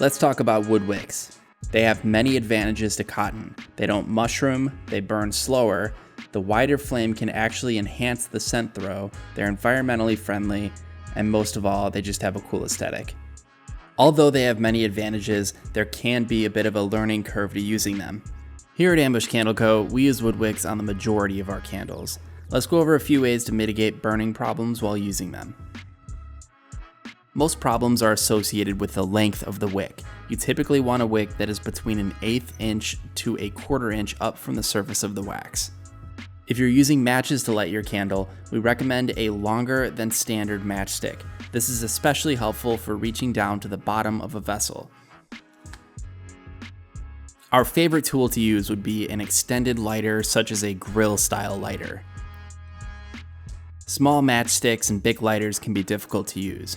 Let's talk about wood wicks. They have many advantages to cotton. They don't mushroom, they burn slower, the wider flame can actually enhance the scent throw, they're environmentally friendly, and most of all, they just have a cool aesthetic. Although they have many advantages, there can be a bit of a learning curve to using them. Here at Ambush Candle Co., we use wood wicks on the majority of our candles. Let's go over a few ways to mitigate burning problems while using them. Most problems are associated with the length of the wick. You typically want a wick that is between an 1/8 inch to a 1/4 inch up from the surface of the wax. If you're using matches to light your candle, we recommend a longer than standard matchstick. This is especially helpful for reaching down to the bottom of a vessel. Our favorite tool to use would be an extended lighter such as a grill style lighter. Small matchsticks and big lighters can be difficult to use.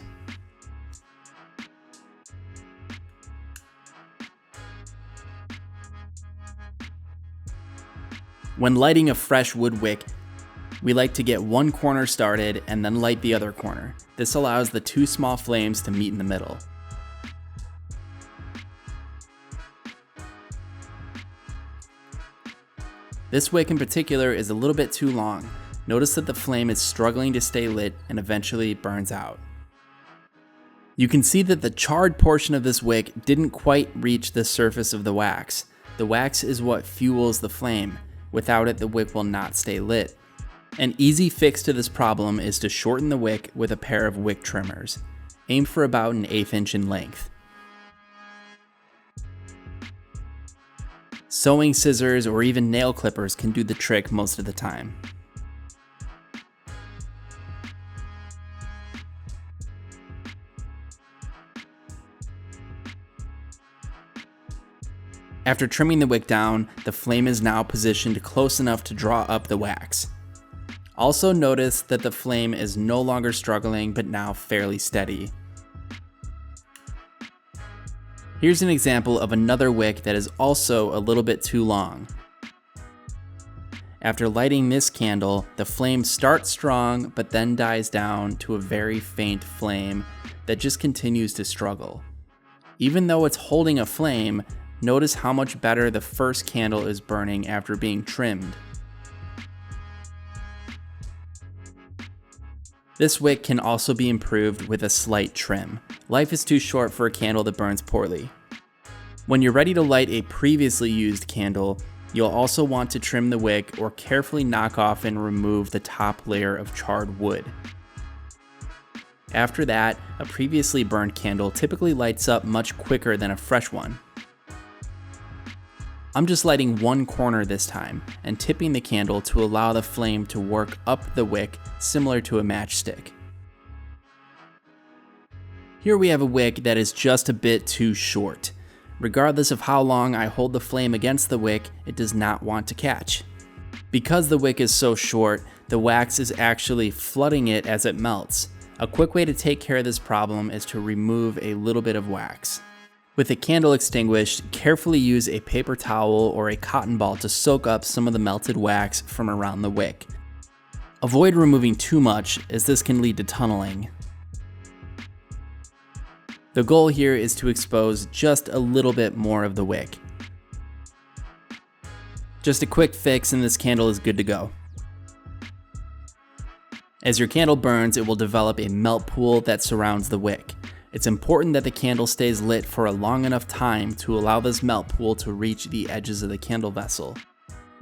When lighting a fresh wood wick, we like to get one corner started and then light the other corner. This allows the two small flames to meet in the middle. This wick in particular is a little bit too long. Notice that the flame is struggling to stay lit and eventually burns out. You can see that the charred portion of this wick didn't quite reach the surface of the wax. The wax is what fuels the flame. Without it, the wick will not stay lit. An easy fix to this problem is to shorten the wick with a pair of wick trimmers. Aim for about an 1/8 inch in length. Sewing scissors or even nail clippers can do the trick most of the time. After trimming the wick down, the flame is now positioned close enough to draw up the wax. Also notice that the flame is no longer struggling but now fairly steady. Here's an example of another wick that is also a little bit too long. After lighting this candle, the flame starts strong but then dies down to a very faint flame that just continues to struggle. Even though it's holding a flame, notice how much better the first candle is burning after being trimmed. This wick can also be improved with a slight trim. Life is too short for a candle that burns poorly. When you're ready to light a previously used candle, you'll also want to trim the wick or carefully knock off and remove the top layer of charred wood. After that, a previously burned candle typically lights up much quicker than a fresh one. I'm just lighting one corner this time and tipping the candle to allow the flame to work up the wick similar to a matchstick. Here we have a wick that is just a bit too short. Regardless of how long I hold the flame against the wick, it does not want to catch. Because the wick is so short, the wax is actually flooding it as it melts. A quick way to take care of this problem is to remove a little bit of wax. With the candle extinguished, carefully use a paper towel or a cotton ball to soak up some of the melted wax from around the wick. Avoid removing too much, as this can lead to tunneling. The goal here is to expose just a little bit more of the wick. Just a quick fix and this candle is good to go. As your candle burns, it will develop a melt pool that surrounds the wick. It's important that the candle stays lit for a long enough time to allow this melt pool to reach the edges of the candle vessel.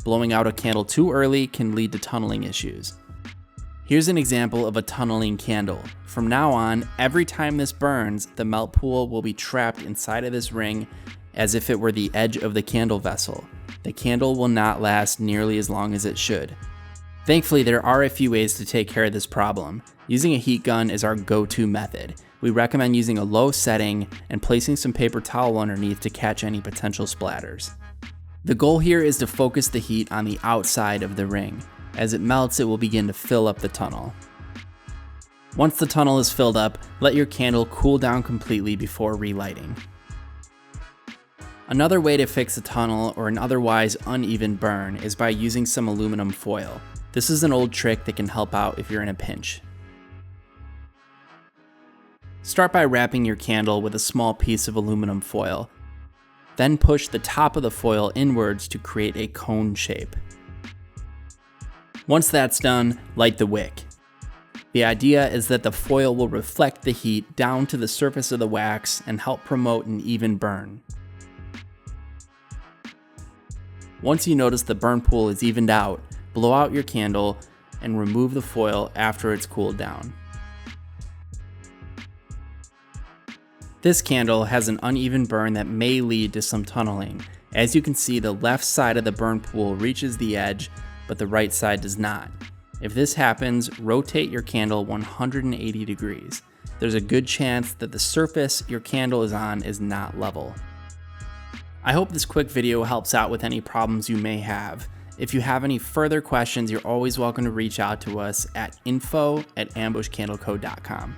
Blowing out a candle too early can lead to tunneling issues. Here's an example of a tunneling candle. From now on, every time this burns, the melt pool will be trapped inside of this ring as if it were the edge of the candle vessel. The candle will not last nearly as long as it should. Thankfully, there are a few ways to take care of this problem. Using a heat gun is our go-to method. We recommend using a low setting and placing some paper towel underneath to catch any potential splatters. The goal here is to focus the heat on the outside of the ring. As it melts, it will begin to fill up the tunnel. Once the tunnel is filled up, let your candle cool down completely before relighting. Another way to fix a tunnel or an otherwise uneven burn is by using some aluminum foil. This is an old trick that can help out if you're in a pinch. Start by wrapping your candle with a small piece of aluminum foil. Then push the top of the foil inwards to create a cone shape. Once that's done, light the wick. The idea is that the foil will reflect the heat down to the surface of the wax and help promote an even burn. Once you notice the burn pool is evened out, blow out your candle and remove the foil after it's cooled down. This candle has an uneven burn that may lead to some tunneling. As you can see, the left side of the burn pool reaches the edge, but the right side does not. If this happens, rotate your candle 180 degrees. There's a good chance that the surface your candle is on is not level. I hope this quick video helps out with any problems you may have. If you have any further questions, you're always welcome to reach out to us at info@ambushcandleco.com.